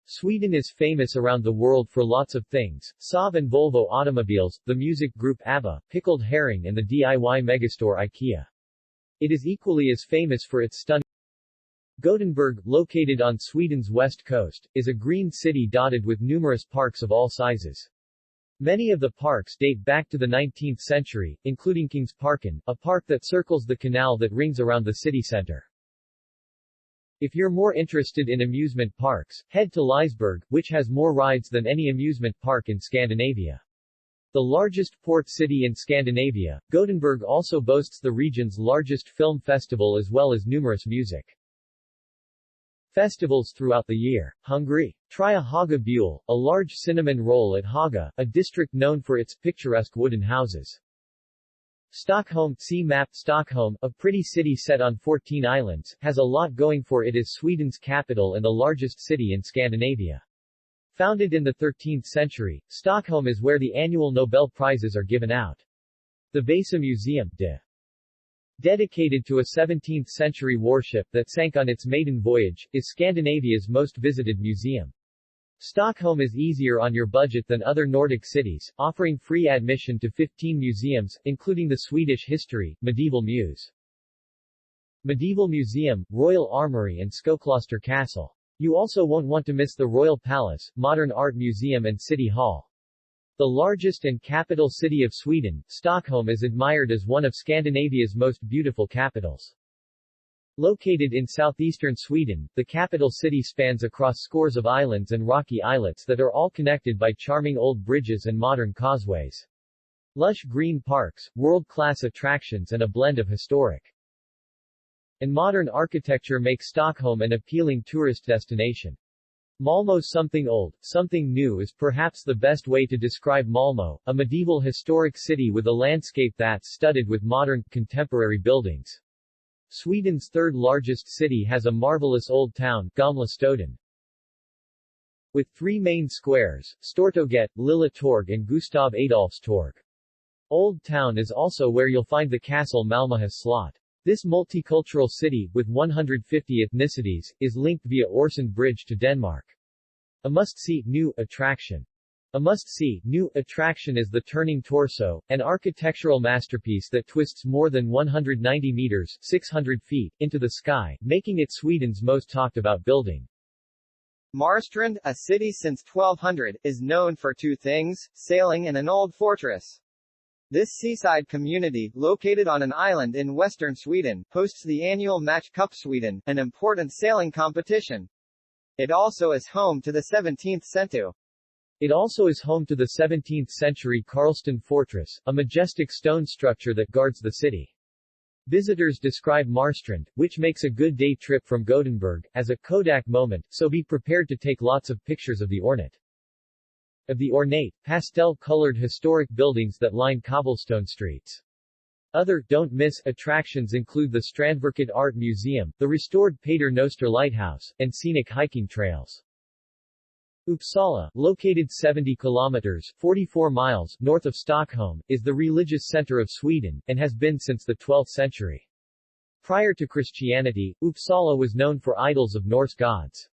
Sweden is famous around the world for lots of things: Saab and Volvo automobiles, the music group ABBA, pickled herring and the DIY megastore IKEA. It is equally as famous for its stunning. Gothenburg, located on Sweden's west coast, is a green city dotted with numerous parks of all sizes. Many of the parks date back to the 19th century, including Kingsparken, a park that circles the canal that rings around the city center. If you're more interested in amusement parks, head to Liseberg, which has more rides than any amusement park in Scandinavia. The largest port city in Scandinavia, Gothenburg also boasts the region's largest film festival as well as numerous music festivals throughout the year. Hungary. Try a Haga Buell, a large cinnamon roll at Haga, a district known for its picturesque wooden houses. Stockholm, see map. Stockholm, a pretty city set on 14 islands, has a lot going for it as Sweden's capital and the largest city in Scandinavia. Founded in the 13th century, Stockholm is where the annual Nobel Prizes are given out. The Vasa Museum, dedicated to a 17th-century warship that sank on its maiden voyage, is Scandinavia's most visited museum. Stockholm is easier on your budget than other Nordic cities, offering free admission to 15 museums, including the Swedish History, Medieval Muse, Medieval Museum, Royal Armoury and Skokloster Castle. You also won't want to miss the Royal Palace, Modern Art Museum and City Hall. The largest and capital city of Sweden, Stockholm is admired as one of Scandinavia's most beautiful capitals. Located in southeastern Sweden, the capital city spans across scores of islands and rocky islets that are all connected by charming old bridges and modern causeways. Lush green parks, world-class attractions and a blend of historic and modern architecture make Stockholm an appealing tourist destination. Malmo. Something old, something new is perhaps the best way to describe Malmo, a medieval historic city with a landscape that's studded with modern, contemporary buildings. Sweden's third-largest city has a marvelous old town, Gamla Stoden, with three main squares, Stortorget, Lilla Torg and Gustav Adolfs Torg. Old Town is also where you'll find the castle Malmöhus slot. This multicultural city, with 150 ethnicities, is linked via Øresund Bridge to Denmark. A must-see, new attraction. A must-see, new attraction is the Turning Torso, an architectural masterpiece that twists more than 190 meters 600 feet into the sky, making it Sweden's most talked-about building. Marstrand, a city since 1200, is known for two things: sailing and an old fortress. This seaside community, located on an island in western Sweden, hosts the annual Match Cup Sweden, an important sailing competition. It also is home to the 17th century. It also is home to the 17th-century Karlstad Fortress, a majestic stone structure that guards the city. Visitors describe Marstrand, which makes a good day trip from Gothenburg, as a Kodak moment, so be prepared to take lots of pictures of the ornate, pastel-colored historic buildings that line cobblestone streets. Other don't-miss attractions include the Strandverket Art Museum, the restored Pater Noster Lighthouse, and scenic hiking trails. Uppsala, located 70 kilometers 44 miles north of Stockholm, is the religious center of Sweden, and has been since the 12th century. Prior to Christianity, Uppsala was known for idols of Norse gods.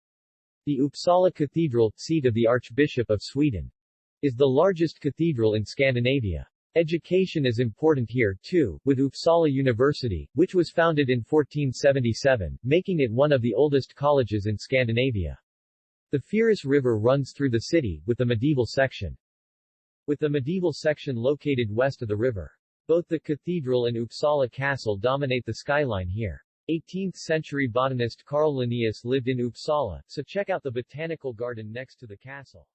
The Uppsala Cathedral, seat of the Archbishop of Sweden, is the largest cathedral in Scandinavia. Education is important here, too, with Uppsala University, which was founded in 1477, making it one of the oldest colleges in Scandinavia. The Fyris River runs through the city, with the medieval section located west of the river. Both the cathedral and Uppsala Castle dominate the skyline here. 18th-century botanist Carl Linnaeus lived in Uppsala, so check out the botanical garden next to the castle.